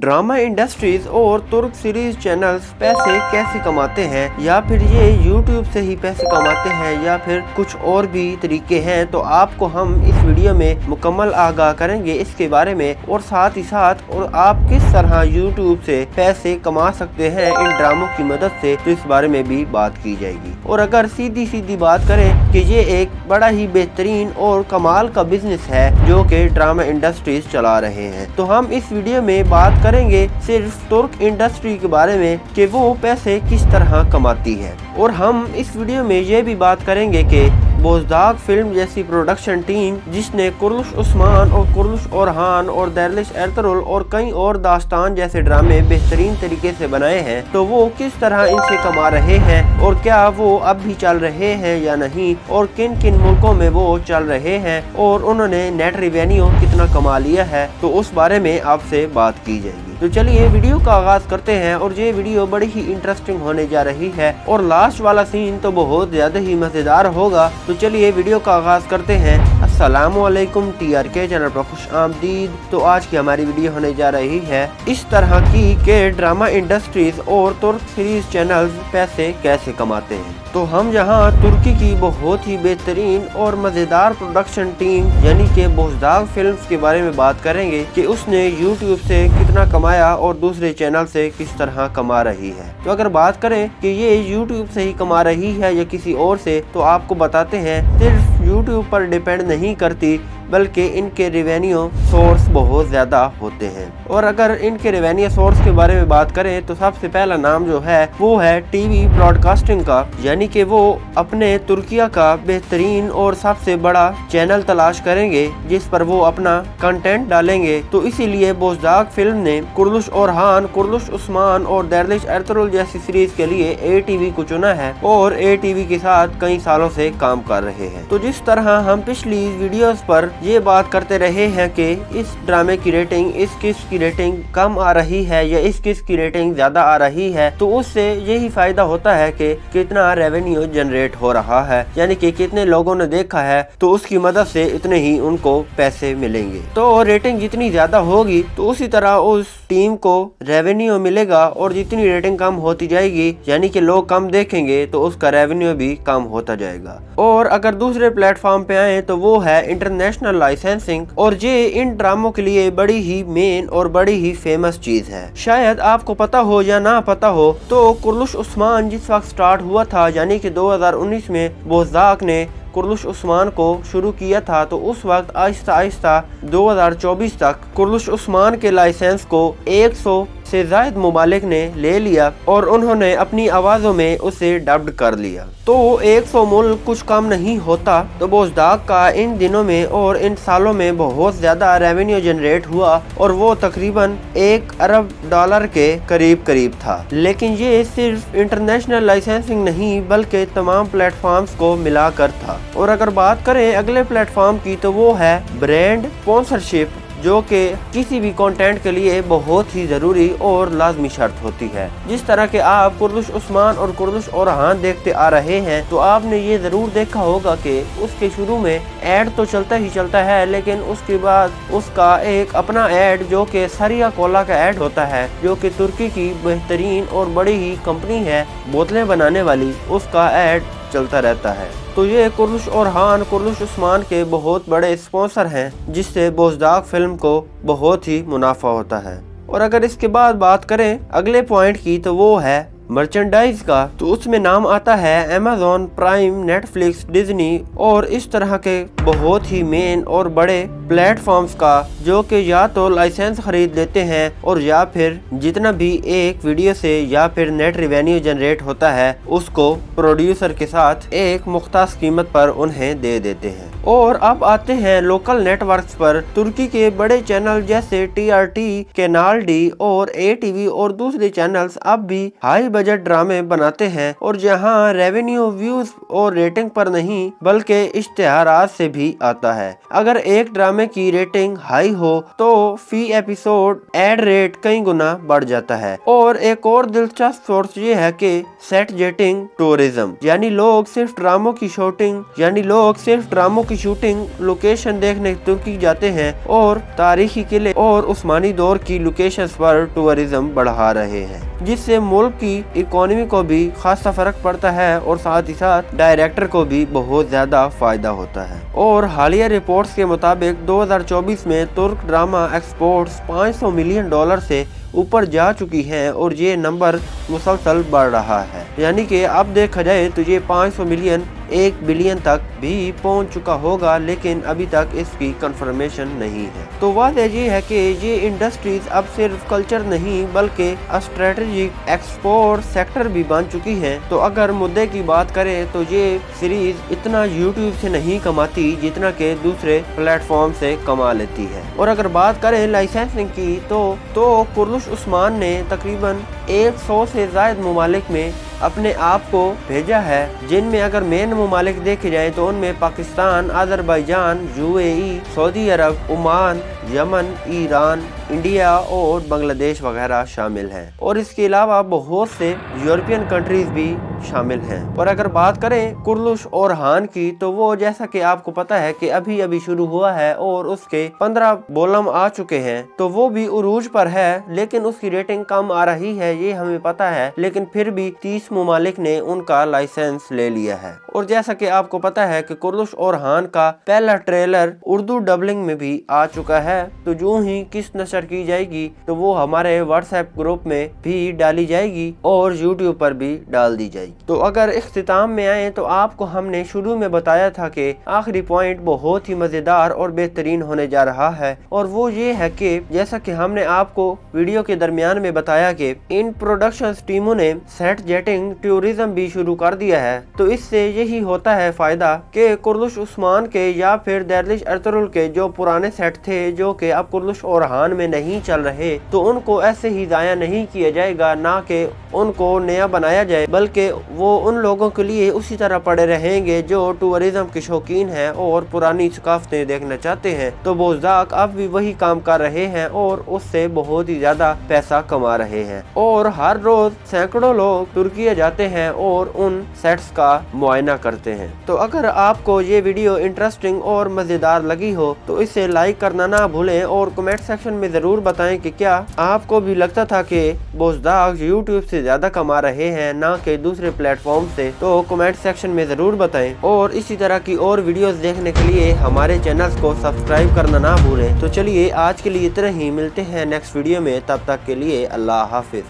Drama industries और तुर्क series channels पैसे कैसे कमाते हैं, या फिर ये यूट्यूब से ही पैसे कमाते हैं या फिर कुछ और भी तरीके हैं, तो आपको हम इस वीडियो में मुकम्मल आगाह करेंगे इसके बारे में, और साथ ही साथ और आप किस तरह यूट्यूब से पैसे कमा सकते हैं इन ड्रामों की मदद से, तो इस बारे में भी बात की जाएगी। और अगर सीधी सीधी बात करें कि ये एक बड़ा ही बेहतरीन और कमाल का बिजनेस है जो कि ड्रामा इंडस्ट्रीज चला रहे हैं, तो हम इस वीडियो में बात करेंगे सिर्फ तुर्क इंडस्ट्री के बारे में कि वो पैसे किस तरह कमाती है। और हम इस वीडियो में ये भी बात करेंगे कि बोजदाग फिल्म जैसी प्रोडक्शन टीम जिसने कुर्लुश उस्मान और कुर्लुश ओरहान और दैरलिश एर्तुगरुल और कई और दास्तान जैसे ड्रामे बेहतरीन तरीके से बनाए हैं, तो वो किस तरह इनसे कमा रहे हैं और क्या वो अब भी चल रहे हैं या नहीं, और किन किन मुल्कों में वो चल रहे हैं और उन्होंने नेट रेवेन्यू कितना कमा लिया है, तो उस बारे में आपसे बात की जाएगी। तो चलिए वीडियो का आगाज करते हैं, और ये वीडियो बड़ी ही इंटरेस्टिंग होने जा रही है और लास्ट वाला सीन तो बहुत ज्यादा ही मजेदार होगा। तो चलिए वीडियो का आगाज करते हैं। अस्सलामुअलैकुम TRK चैनल पर खुश आमदीद। तो आज की हमारी वीडियो होने जा रही है इस तरह की के ड्रामा इंडस्ट्रीज और तुर्क सीरीज चैनल्स पैसे कैसे कमाते हैं। तो हम यहाँ तुर्की की बहुत ही बेहतरीन और मजेदार प्रोडक्शन टीम यानी कि बोजदाग फिल्म्स के बारे में बात करेंगे कि उसने यूट्यूब से कितना कमाया और दूसरे चैनल से किस तरह कमा रही है। तो अगर बात करें कि ये यूट्यूब से ही कमा रही है या किसी और से, तो आपको बताते हैं सिर्फ यूट्यूब पर डिपेंड नहीं करती, बल्कि इनके रेवेन्यू सोर्स बहुत ज़्यादा होते हैं। और अगर इनके रेवेन्यू सोर्स के बारे में बात करें तो सबसे पहला नाम जो है वो है टीवी ब्रॉडकास्टिंग का, यानी कि वो अपने तुर्किया का बेहतरीन और सबसे बड़ा चैनल तलाश करेंगे जिस पर वो अपना कंटेंट डालेंगे। तो इसीलिए बोजदाग फिल्म ने कुर्लुश ओरहान, कुर्लुश उस्मान और दैरलिश एर्तुगरुल जैसी सीरीज के लिए ATV को चुना है और ATV के साथ कई सालों से काम कर रहे हैं। तो जिस तरह हम पिछली वीडियोस पर ये बात करते रहे हैं कि इस ड्रामे की रेटिंग इस किस की रेटिंग कम आ रही है या इस किस की रेटिंग ज्यादा आ रही है, तो उससे यही फायदा होता है कि कितना रेवेन्यू जनरेट हो रहा है, यानी कि कितने लोगों ने देखा है, तो उसकी मदद से इतने ही उनको पैसे मिलेंगे। तो रेटिंग जितनी ज्यादा होगी तो उसी तरह उस टीम को रेवेन्यू मिलेगा, और जितनी रेटिंग कम होती जाएगी यानी कि लोग कम देखेंगे तो उसका रेवेन्यू भी कम होता जाएगा। और अगर दूसरे प्लेटफॉर्म पे आए तो वो है इंटरनेशनल लाइसेंसिंग, और ये इन ड्रामों के लिए बड़ी ही मेन और बड़ी ही फेमस चीज है। शायद आपको पता हो या ना पता हो, तो कुर्लुश उस्मान जिस वक्त स्टार्ट हुआ था यानी कि 2019 में बोजदाग ने कुर्लुश उस्मान को शुरू किया था, तो उस वक्त आहिस्ता आहिस्ता 2024 तक कुर्लुश उस्मान के लाइसेंस को 100 से ज़ायद मुमालिक ने ले लिया और उन्होंने अपनी आवाज़ों में उसे डब्ड कर लिया। तो 100 मुल्क कुछ कम नहीं होता। तो बोजदाग का इन दिनों में और इन सालों में बहुत ज़्यादा रेवेन्यू जनरेट हुआ और वो तकरीबन $1 अरब के करीब था। लेकिन ये सिर्फ इंटरनेशनल लाइसेंसिंग नहीं बल्कि तमाम प्लेटफॉर्म्स को मिलाकर था। और अगर बात करें अगले प्लेटफॉर्म की, तो वो है ब्रांड स्पॉन्सरशिप, जो कि किसी भी कंटेंट के लिए बहुत ही ज़रूरी और लाजमी शर्त होती है। जिस तरह के आप कुर्लुश उस्मान और कुर्लुश ओरहान देखते आ रहे हैं, तो आपने ये ज़रूर देखा होगा कि उसके शुरू में ऐड तो चलता ही चलता है, लेकिन उसके बाद उसका एक अपना ऐड जो कि सरिया कोला का ऐड होता है, जो कि तुर्की की बेहतरीन और बड़ी ही कंपनी है बोतलें बनाने वाली, उसका ऐड चलता रहता है। तो ये कुर्लुश ओरहान कुर्लुश उस्मान के बहुत बड़े स्पॉन्सर हैं, जिससे बोजदाग फिल्म को बहुत ही मुनाफा होता है। और अगर इसके बाद बात करें अगले पॉइंट की, तो वो है मर्चेंडाइज का। तो उसमें नाम आता है अमेज़न प्राइम, नेटफ्लिक्स, डिज्नी और इस तरह के बहुत ही मेन और बड़े प्लेटफॉर्म्स का, जो कि या तो लाइसेंस खरीद लेते हैं और या फिर जितना भी एक वीडियो से या फिर नेट रेवेन्यू जनरेट होता है उसको प्रोड्यूसर के साथ एक मुख्तास कीमत पर उन्हें दे देते हैं। और अब आते हैं लोकल नेटवर्क्स पर। तुर्की के बड़े चैनल जैसे TRT, कैनाल D और ATV और दूसरे चैनल्स अब भी हाई बजट ड्रामे बनाते हैं, और जहां रेवेन्यू व्यूज और रेटिंग पर नहीं बल्कि इश्तिहारात से भी आता है। अगर एक ड्रामे ड्रामे की रेटिंग हाई हो तो फी एपिसोड एड रेट कई गुना बढ़ जाता है। और एक और दिलचस्प सोर्स ये है कि सेट जेटिंग टूरिज्म, यानी लोग सिर्फ ड्रामों की शूटिंग लोकेशन देखने तुर्की जाते हैं और तारीखी किले और उस्मानी दौर की लोकेशंस पर टूरिज्म बढ़ा रहे हैं, जिससे मुल्क की इकोनॉमी को भी खासा फर्क पड़ता है और साथ ही साथ डायरेक्टर को भी बहुत ज्यादा फायदा होता है। और हालिया रिपोर्ट्स के मुताबिक 2024 में तुर्क ड्रामा एक्सपोर्ट्स $500 मिलियन से ऊपर जा चुकी हैं और ये नंबर मुसलसल बढ़ रहा है, यानी कि अब देखा जाए तो ये 500 मिलियन 1 बिलियन तक भी पहुंच चुका होगा, लेकिन अभी तक इसकी कंफर्मेशन नहीं है। तो वाज़ेह ये है कि ये इंडस्ट्रीज अब सिर्फ कल्चर नहीं बल्कि स्ट्रेटेजिक एक्सपोर्ट सेक्टर भी बन चुकी हैं। तो अगर मुद्दे की बात करें तो ये सीरीज इतना यूट्यूब से नहीं कमाती जितना के दूसरे प्लेटफॉर्म से कमा लेती है। और अगर बात करें लाइसेंसिंग की तो कुर्लुश उस्मान ने तकरीबन 100 से ज़ायद ममालिक में अपने आप को भेजा है, जिनमें अगर मेन ममालिक देखे जाए तो उनमें पाकिस्तान, अजरबैजान, यूएई, सऊदी अरब, ओमान, यमन, ईरान, इंडिया और बांग्लादेश वगैरह शामिल हैं। और इसके अलावा बहुत से यूरोपियन कंट्रीज भी शामिल हैं। और अगर बात करें कुर्लुश और हान की तो वो जैसा कि आपको पता है कि अभी शुरू हुआ है और उसके 15 वॉल्यूम आ चुके हैं, तो वो भी उरूज पर है, लेकिन उसकी रेटिंग कम आ रही है ये हमें पता है, लेकिन फिर भी 30 ममालिक ने उनका लाइसेंस ले लिया है। और जैसा कि आपको पता है कि कुर्लुश और हान का पहला ट्रेलर उर्दू डबिंग में भी आ चुका है, तो जो ही किस्त नशर की जाएगी तो वो हमारे व्हाट्सएप ग्रुप में भी डाली जाएगी और यूट्यूब पर भी डाल दी जाएगी। तो अगर इख्तिताम में आए तो आपको हमने शुरू में बताया था कि आखिरी पॉइंट बहुत ही मजेदार और बेहतरीन होने जा रहा है, और वो ये है कि जैसा कि हमने आपको वीडियो के दरमियान में बताया कि इन प्रोडक्शन टीमों ने सेट जेटिंग टूरिज्म भी शुरू कर दिया है। तो इससे यही होता है फायदा कि कुर्लुश उस्मान के या फिर दैरलिश अर्तुगरुल के जो पुराने सेट थे जो कि अब कुर्लुश और हान में नहीं चल रहे, तो उनको ऐसे ही जाया नहीं किया जाएगा, ना कि उनको नया बनाया जाए, बल्कि वो उन लोगों के लिए उसी तरह पड़े रहेंगे जो टूरिज्म के शौकीन हैं और पुरानी सकाफतें देखना चाहते हैं। तो बोज़दाक अब भी वही काम कर रहे हैं और उससे बहुत ही ज्यादा पैसा कमा रहे हैं। और हर रोज सैकड़ों लोग तुर्की जाते हैं और उन सेट्स का मुआयना करते हैं। तो अगर आपको ये वीडियो इंटरेस्टिंग और मजेदार लगी हो तो इसे लाइक करना ना भूलें और कमेंट सेक्शन में जरूर बताएं कि क्या आपको भी लगता था कि बोज़दाक यूट्यूब से ज्यादा कमा रहे हैं ना कि दूसरे प्लेटफॉर्म से। तो कमेंट सेक्शन में जरूर बताएं और इसी तरह की और वीडियोस देखने के लिए हमारे चैनल को सब्सक्राइब करना ना भूलें। तो चलिए आज के लिए इतना ही, मिलते हैं नेक्स्ट वीडियो में, तब तक के लिए अल्लाह हाफिज।